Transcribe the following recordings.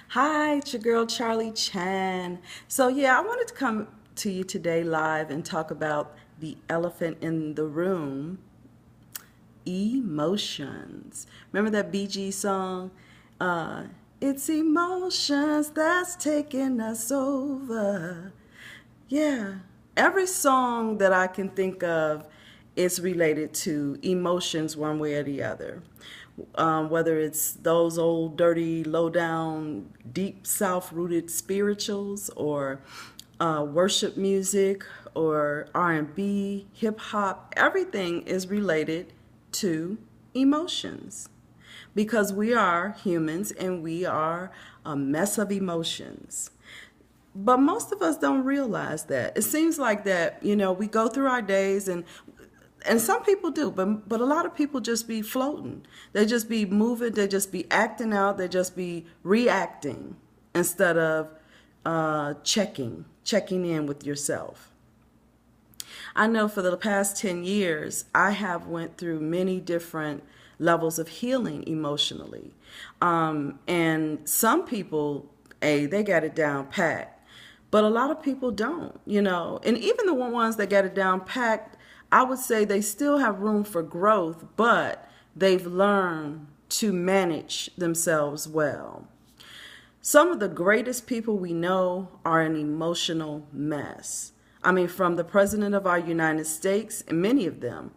Hi, it's your girl Charlie Chan. I wanted to come to you today live and talk about the elephant in the room, emotions. Remember that BG song? Uh, it's emotions that's taking us over. Yeah. Every song that I can think of is related to emotions one way or the other. Whether it's those old, dirty, low down, deep South rooted spirituals or worship music or R&B, hip hop, everything is related to emotions because we are humans and we are a mess of emotions. But most of us don't realize that. It seems like that, we go through our days and some people do, but a lot of people just be floating. They just be moving, they just be acting out, they just be reacting instead of checking in with yourself. I know for the past 10 years, I have went through many different levels of healing emotionally. And some people, they got it down pat. But a lot of people don't. And even the ones that got it down packed, I would say they still have room for growth, but they've learned to manage themselves well. Some of the greatest people we know are an emotional mess. I mean, from the President of our United States, and many of them,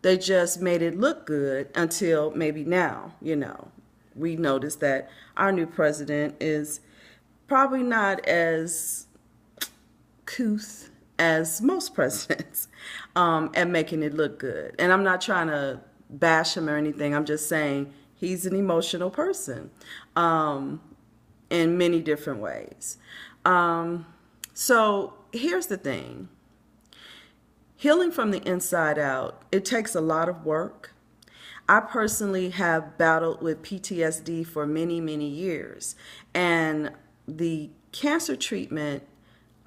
they just made it look good until maybe now. We noticed that our new president is probably not as couth as most presidents at making it look good. And I'm not trying to bash him or anything. I'm just saying he's an emotional person in many different ways. So here's the thing. Healing from the inside out, it takes a lot of work. I personally have battled with PTSD for many, many years. And the cancer treatment,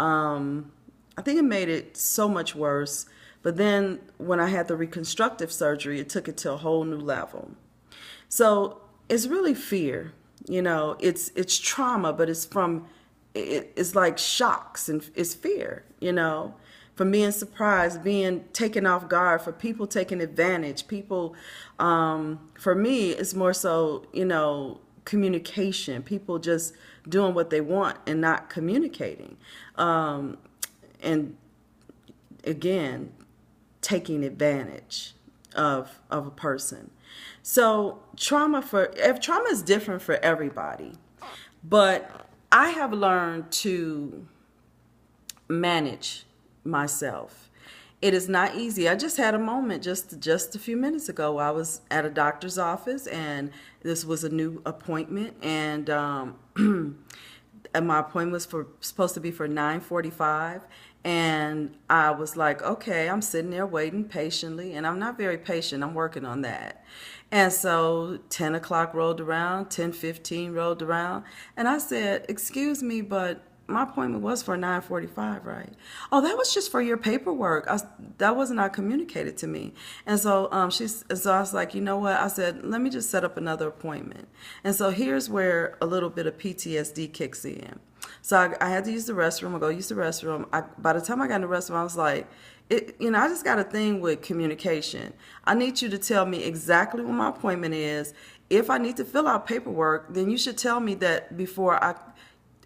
I think it made it so much worse. But then when I had the reconstructive surgery, it took it to a whole new level. So it's really fear. It's trauma, but it's like shocks and it's fear. From being surprised, being taken off guard, for people taking advantage, people, for me, it's more so, communication, people just doing what they want and not communicating. And again, taking advantage of a person. So trauma is different for everybody, but I have learned to manage myself. It is not easy. I just had a moment just a few minutes ago. I was at a doctor's office, and this was a new appointment, and and my appointment was supposed to be for 9:45, and I was like, okay, I'm sitting there waiting patiently, and I'm not very patient. I'm working on that. And so 10 o'clock rolled around, 10:15 rolled around, and I said, excuse me, but my appointment was for 9:45, right? Oh, that was just for your paperwork. That was not communicated to me. And so so I was like, you know what? I said, let me just set up another appointment. And so here's where a little bit of PTSD kicks in. So I had to use the restroom. I go use the restroom. By the time I got in the restroom, I was like, I just got a thing with communication. I need you to tell me exactly when my appointment is. If I need to fill out paperwork, then you should tell me that before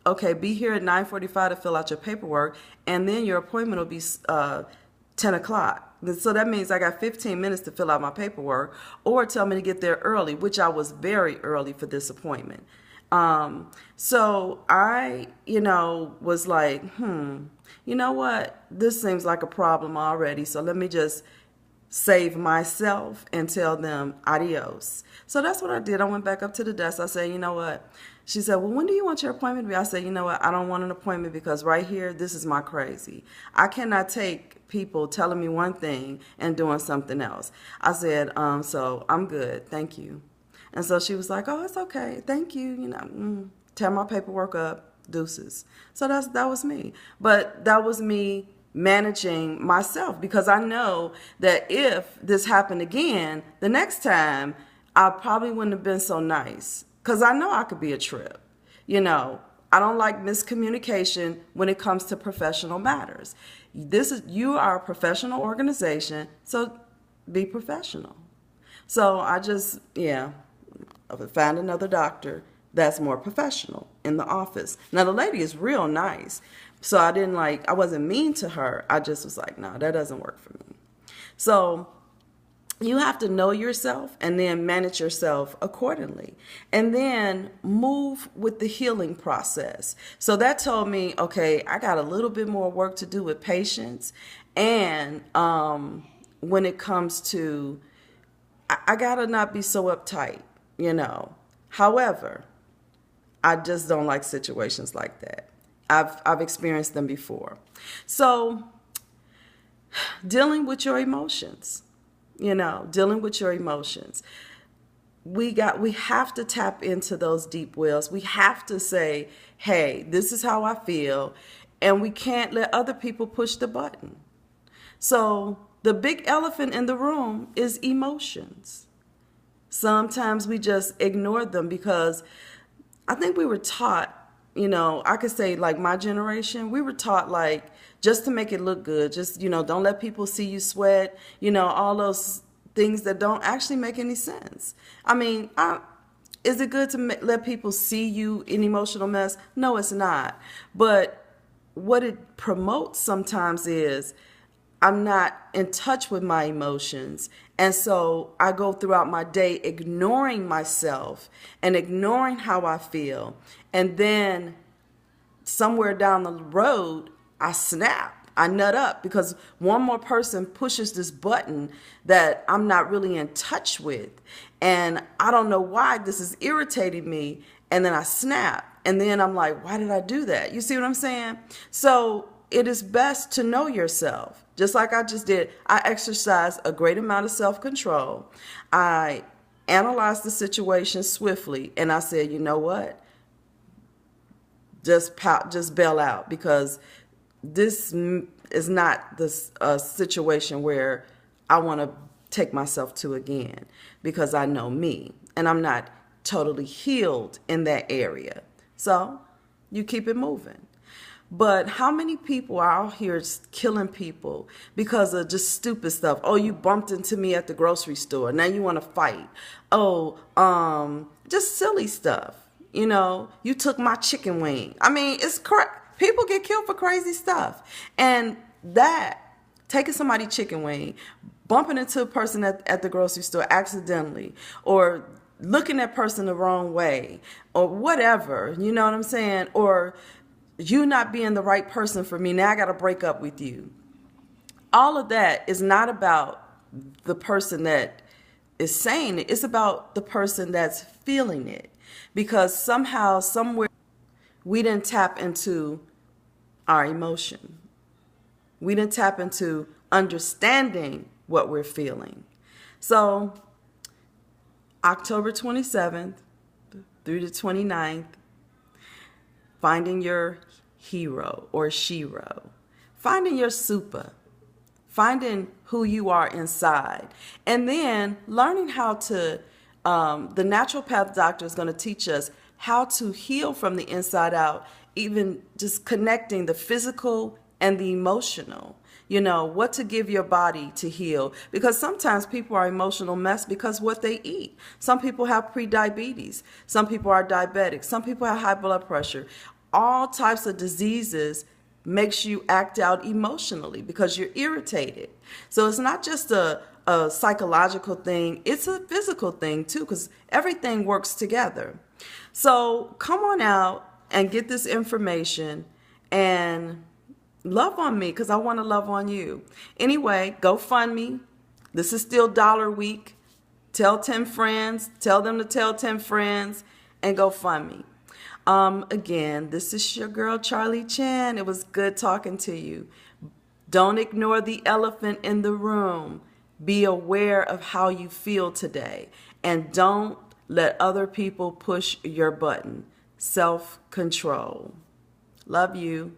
okay, be here at 9:45 to fill out your paperwork, and then your appointment will be 10 o'clock. So that means I got 15 minutes to fill out my paperwork, or tell me to get there early, which I was very early for this appointment. So I, was like, you know what? This seems like a problem already, so let me just save myself and tell them adios. So that's what I did. I went back up to the desk. I said, you know what? She said, well, when do you want your appointment to be? I said, you know what? I don't want an appointment because right here, this is my crazy. I cannot take people telling me one thing and doing something else. I said, so I'm good. Thank you. And so she was like, oh, it's okay. Thank you. Tear my paperwork up. Deuces. So that was me. But that was me managing myself, because I know that if this happened again, the next time I probably wouldn't have been so nice, because I know I could be a trip. You know, I don't like miscommunication when it comes to professional matters. You are a professional organization, so be professional. So I just, yeah, I would find another doctor that's more professional in the office. Now the lady is real nice. So I wasn't mean to her. I just was like, no, that doesn't work for me. So you have to know yourself and then manage yourself accordingly. And then move with the healing process. So that told me, okay, I got a little bit more work to do with patience. And when it comes to, I got to not be so uptight, you know. However, I just don't like situations like that. I've experienced them before. So dealing with your emotions. Dealing with your emotions. We have to tap into those deep wells. We have to say, hey, this is how I feel. And we can't let other people push the button. So the big elephant in the room is emotions. Sometimes we just ignore them because I think we were taught, I could say like my generation, we were taught like, just to make it look good, just, don't let people see you sweat, all those things that don't actually make any sense. I mean, is it good to let people see you in emotional mess? No, it's not. But what it promotes sometimes is I'm not in touch with my emotions. And so I go throughout my day ignoring myself and ignoring how I feel. And then somewhere down the road, I snap, I nut up because one more person pushes this button that I'm not really in touch with. And I don't know why this is irritating me. And then I snap. And then I'm like, why did I do that? You see what I'm saying? So it is best to know yourself. Just like I just did, I exercise a great amount of self-control. I analyzed the situation swiftly. And I said, you know what? Just bail out because this is not the situation where I want to take myself to again because I know me and I'm not totally healed in that area. So you keep it moving. But how many people are out here killing people because of just stupid stuff? Oh, you bumped into me at the grocery store. Now you want to fight. Oh, just silly stuff. You took my chicken wing. I mean, it's correct. People get killed for crazy stuff. And that, taking somebody's chicken wing, bumping into a person at the grocery store accidentally, or looking at person the wrong way, or whatever, you know what I'm saying? Or you not being the right person for me, now I got to break up with you. All of that is not about the person that is saying it. It's about the person that's feeling it. Because somehow, somewhere, we didn't tap into our emotion. We didn't tap into understanding what we're feeling. So October 27th through the 29th, finding your hero or shero, finding your super, finding who you are inside, and then learning how to, the naturopath doctor is going to teach us how to heal from the inside out, even just connecting the physical and the emotional. What to give your body to heal. Because sometimes people are emotional mess because what they eat. Some people have pre-diabetes. Some people are diabetic. Some people have high blood pressure. All types of diseases makes you act out emotionally because you're irritated. So it's not just a psychological thing. It's a physical thing too, because everything works together. So come on out and get this information and love on me because I want to love on you. Anyway, GoFundMe. This is still Dollar Week. Tell 10 friends. Tell them to tell 10 friends and GoFundMe. Again, this is your girl, Charlie Chan. It was good talking to you. Don't ignore the elephant in the room. Be aware of how you feel today. And don't let other people push your button. Self-control. Love you.